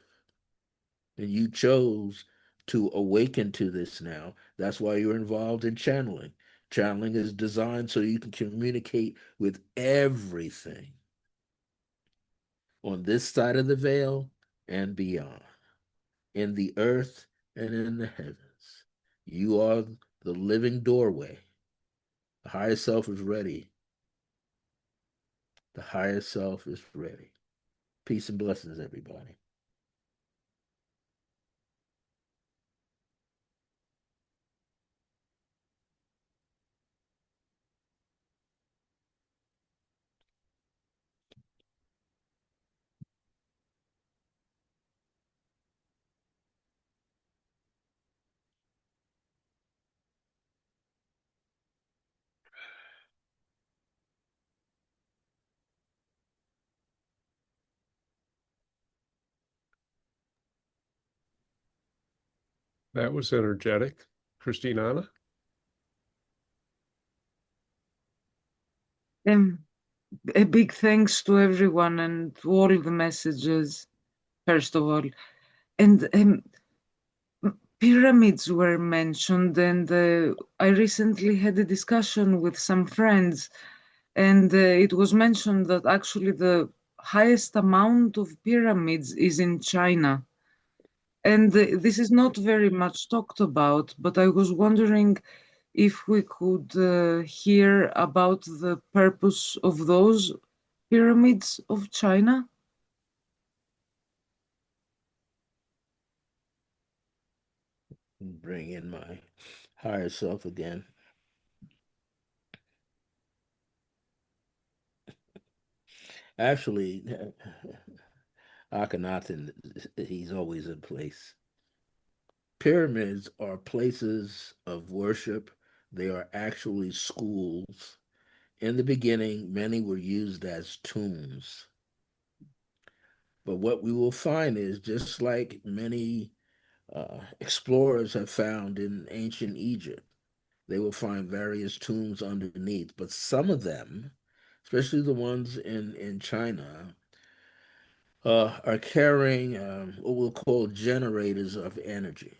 And you chose to awaken to this now. That's why you're involved in channeling. Channeling is designed so you can communicate with everything on this side of the veil and beyond, in the earth and in the heavens. You are the living doorway. The higher self is ready. The higher self is ready. Peace and blessings, everybody. That was energetic. Christina? Um, a big thanks to everyone and to all the messages, first of all. And pyramids were mentioned, and I recently had a discussion with some friends, and it was mentioned that actually the highest amount of pyramids is in China. And this is not very much talked about, but I was wondering if we could hear about the purpose of those pyramids of China. Bring in my higher self again. Actually, Akhenaten, he's always in place. Pyramids are places of worship. They are actually schools. In the beginning, many were used as tombs. But what we will find is just like many explorers have found in ancient Egypt, they will find various tombs underneath. But some of them, especially the ones in China, are carrying what we'll call generators of energy.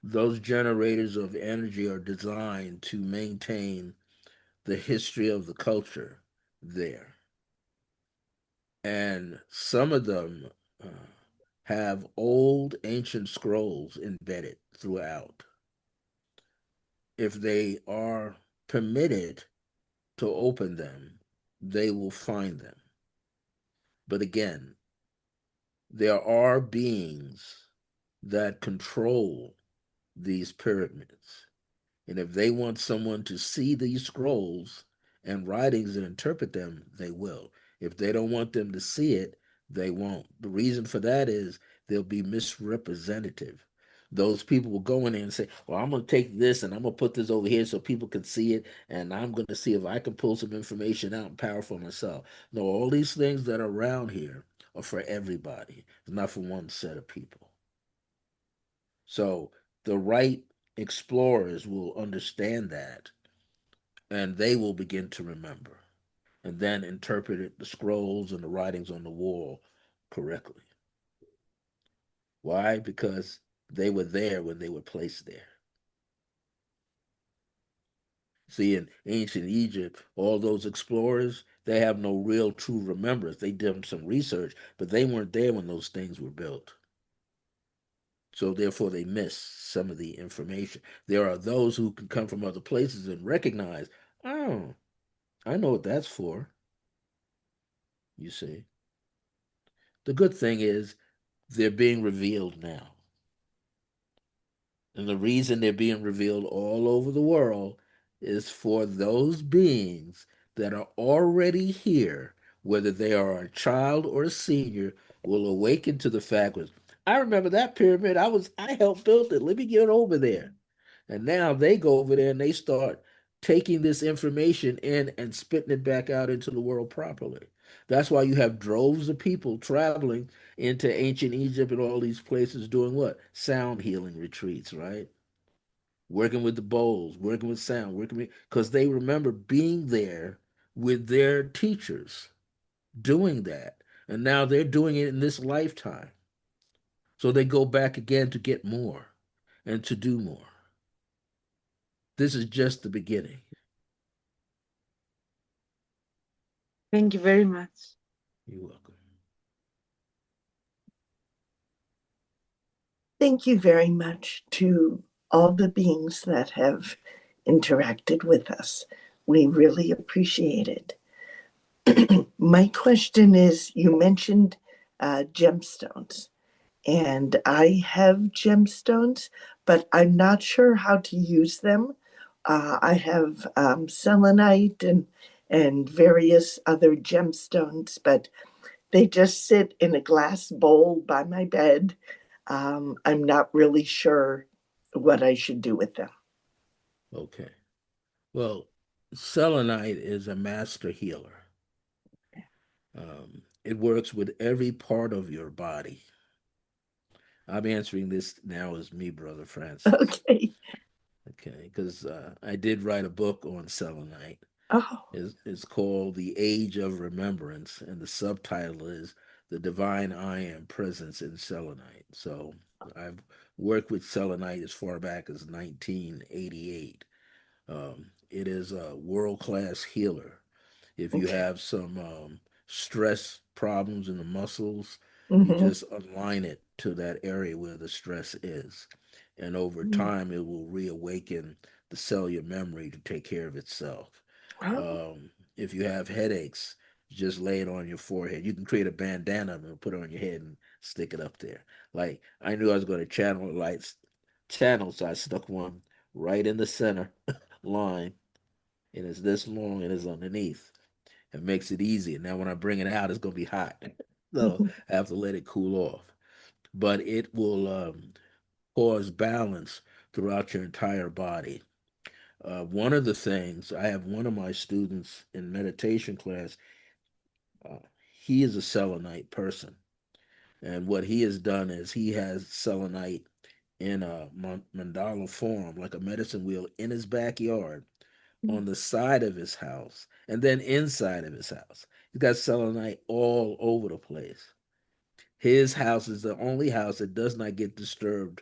those generators of energy are designed to maintain the history of the culture there. And some of them uh, have old ancient scrolls embedded throughout. If they are permitted to open them, they will find them. But again, there are beings that control these pyramids. And if they want someone to see these scrolls and writings and interpret them, they will. If they don't want them to see it, they won't. The reason for that is they'll be misrepresentative. Those people will go in there and say, well, I'm going to take this and I'm going to put this over here so people can see it. And I'm going to see if I can pull some information out and power for myself. No, all these things that are around here are for everybody, it's not for one set of people. So the right explorers will understand that and they will begin to remember and then interpret the scrolls and the writings on the wall correctly. Why? Because they were there when they were placed there. See, in ancient Egypt, all those explorers, they have no real true remembrance. They did some research, but they weren't there when those things were built. So therefore, they miss some of the information. There are those who can come from other places and recognize, oh, I know what that's for. You see, the good thing is they're being revealed now. And the reason they're being revealed all over the world is for those beings that are already here, whether they are a child or a senior, will awaken to the fact that I remember that pyramid. I helped build it. Let me get over there. And now they go over there and they start taking this information in and spitting it back out into the world properly. That's why you have droves of people traveling into ancient Egypt and all these places doing what? Sound healing retreats, right? Working with the bowls, working with sound, working with, because they remember being there with their teachers doing that. And now they're doing it in this lifetime. So they go back again to get more and to do more. This is just the beginning. Thank you very much. You're welcome. Thank you very much to all the beings that have interacted with us. We really appreciate it. My question is, you mentioned gemstones, and I have gemstones, but I'm not sure how to use them. I have selenite and various other gemstones, but they just sit in a glass bowl by my bed. I'm not really sure what I should do with them. Okay. Well, selenite is a master healer. It works with every part of your body. I'm answering this now as me, Brother Francis. Okay. Okay, because I did write a book on selenite. Oh. It's called The Age of Remembrance, and the subtitle is The Divine I Am Presence in Selenite. So I've worked with selenite as far back as 1988. It is a world class healer. If you Okay. have some stress problems in the muscles, you Mm-hmm. just align it to that area where the stress is. And over time, it will reawaken the cellular memory to take care of itself. Oh. If you have headaches, just lay it on your forehead. You can create a bandana and put it on your head and stick it up there. Like I knew I was going to channel lights, channel, so I stuck one right in the center line, and it's this long and it's underneath. It makes it easy. Now when I bring it out, it's going to be hot, so I have to let it cool off. But it will cause balance throughout your entire body. One of the things I have one of my students in meditation class, uh, he is a selenite person. And what he has done is he has selenite in a mandala form, like a medicine wheel, in his backyard, on the side of his house, and then inside of his house. He's got selenite all over the place. His house is the only house that does not get disturbed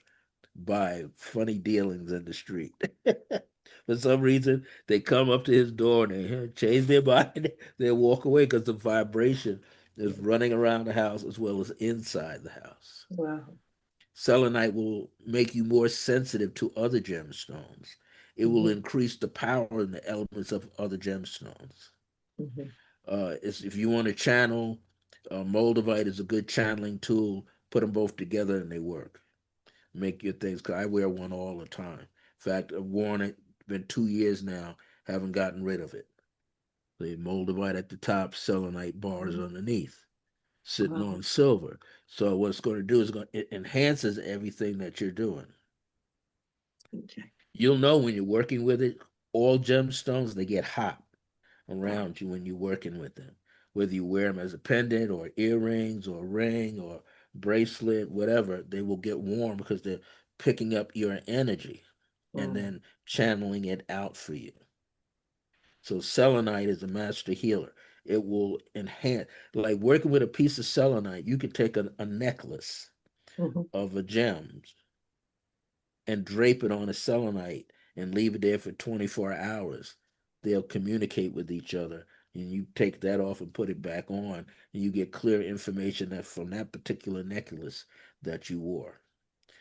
by funny dealings in the street. For some reason, they come up to his door and they change their mind. They walk away because the vibration is running around the house as well as inside the house. Wow. Selenite will make you more sensitive to other gemstones. It will increase the power and the elements of other gemstones. If you want to channel, Moldavite is a good channeling tool. Put them both together and they work. Make your things. Cause I wear one all the time. In fact, I've worn it. Been 2 years now. Haven't gotten rid of it. The Moldavite at the top, selenite bars underneath, sitting on silver. So what it's going to do is it enhances everything that you're doing. Okay. You'll know when you're working with it. All gemstones, they get hot around you when you're working with them. Whether you wear them as a pendant or earrings or ring or bracelet, whatever, they will get warm because they're picking up your energy and then channeling it out for you. So selenite is a master healer. It will enhance, like working with a piece of selenite, you could take a necklace of a gems and drape it on a selenite and leave it there for 24 hours. They'll communicate with each other. And you take that off and put it back on, and you get clear information that from that particular necklace that you wore.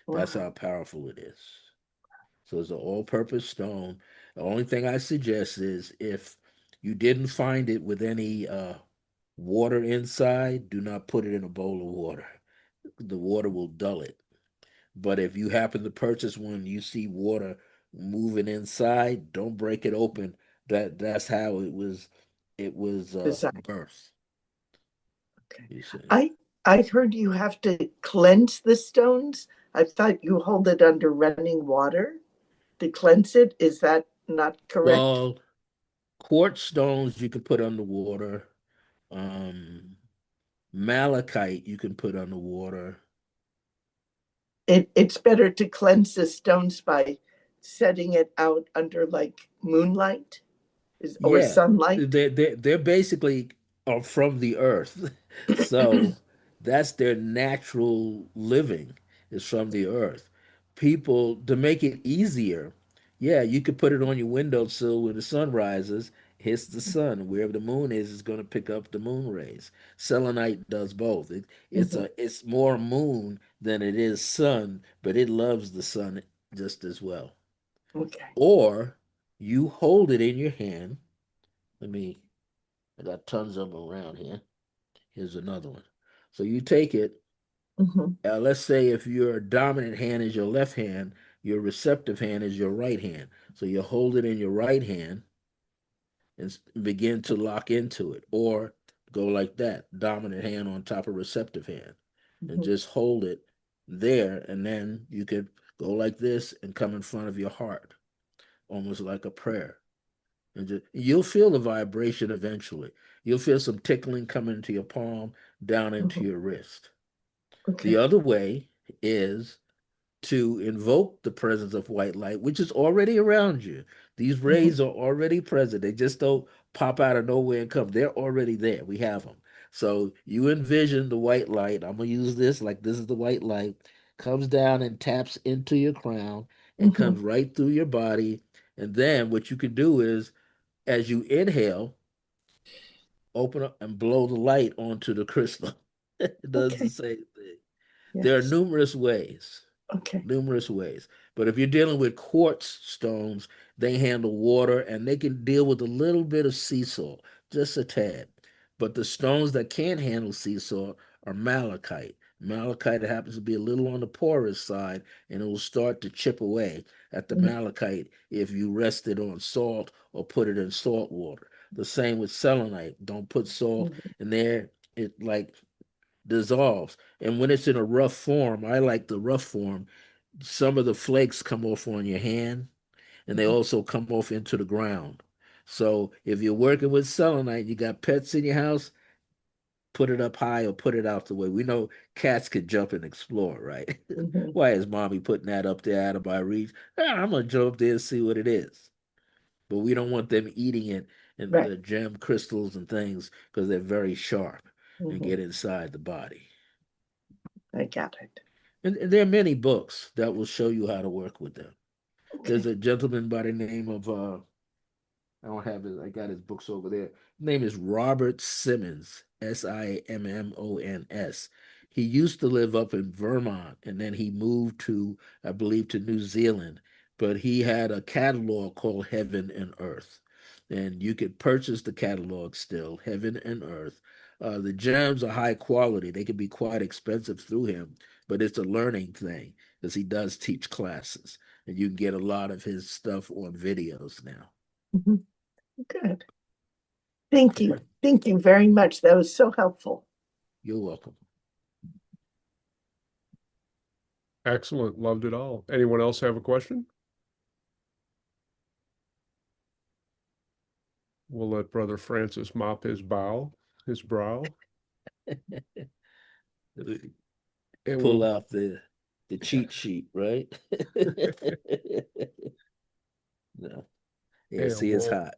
That's how powerful it is. So it's an all-purpose stone. The only thing I suggest is if you didn't find it with any water inside, do not put it in a bowl of water. The water will dull it. But if you happen to purchase one, you see water moving inside, don't break it open. That's how it was birth. Okay. You see. I heard you have to cleanse the stones. I thought you hold it under running water to cleanse it. Is that not correct? Well, quartz stones you can put underwater. Malachite you can put underwater. It's better to cleanse the stones by setting it out under like moonlight or sunlight. They're basically are from the earth, so that's their natural living is from the earth. People to make it easier, yeah, you could put it on your windowsill when the sun rises, hits the sun. Wherever the moon is going to pick up the moon rays. Selenite does both. It's more moon than it is sun, but it loves the sun just as well. Okay. Or you hold it in your hand. I got tons of them around here. Here's another one. So you take it. Let's say if your dominant hand is your left hand, your receptive hand is your right hand. So you hold it in your right hand and begin to lock into it, or go like that, dominant hand on top of receptive hand, and just hold it there, and then you could go like this and come in front of your heart, almost like a prayer. And you'll feel the vibration eventually. You'll feel some tickling coming into your palm, down into your wrist. Okay. The other way is to invoke the presence of white light, which is already around you. These rays are already present. They just don't pop out of nowhere and come. They're already there. We have them. So you envision the white light. I'm going to use this like this is the white light. Comes down and taps into your crown and comes right through your body. And then what you can do is, as you inhale, open up and blow the light onto the crystal. It does the same thing. There are Yes. numerous ways. Okay. Numerous ways. But if you're dealing with quartz stones, they handle water and they can deal with a little bit of sea salt, just a tad. But the stones that can't handle sea salt are malachite. Malachite happens to be a little on the porous side, and it will start to chip away at the malachite if you rest it on salt or put it in salt water. The same with selenite. Don't put salt in there. It like dissolves. And when it's in a rough form, I like the rough form. Some of the flakes come off on your hand, and they also come off into the ground. So if you're working with selenite, you got pets in your house, put it up high or put it out the way. We know cats could jump and explore, right? Why is mommy putting that up there out of my reach? I'm gonna jump up there and see what it is. But we don't want them eating it and Right. the gem crystals and things because they're very sharp and get inside the body. I got it. And there are many books that will show you how to work with them. There's Okay. a gentleman by the name of I don't have it. I got his books over there. His name is Robert Simmons, Simmons. He used to live up in Vermont, and then he moved to, I believe, to New Zealand. But he had a catalog called Heaven and Earth, and you could purchase the catalog still, Heaven and Earth. The gems are high quality. They can be quite expensive through him, but it's a learning thing because he does teach classes, and you can get a lot of his stuff on videos now. Mhm. Good. Thank you. Thank you very much. That was so helpful. You're welcome. Excellent. Loved it all. Anyone else have a question? We'll let Brother Francis mop his brow. And Pull we'll out the cheat sheet, right? No. Yeah, and see, it's we'll hot.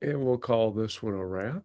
and we'll call this one a wrap.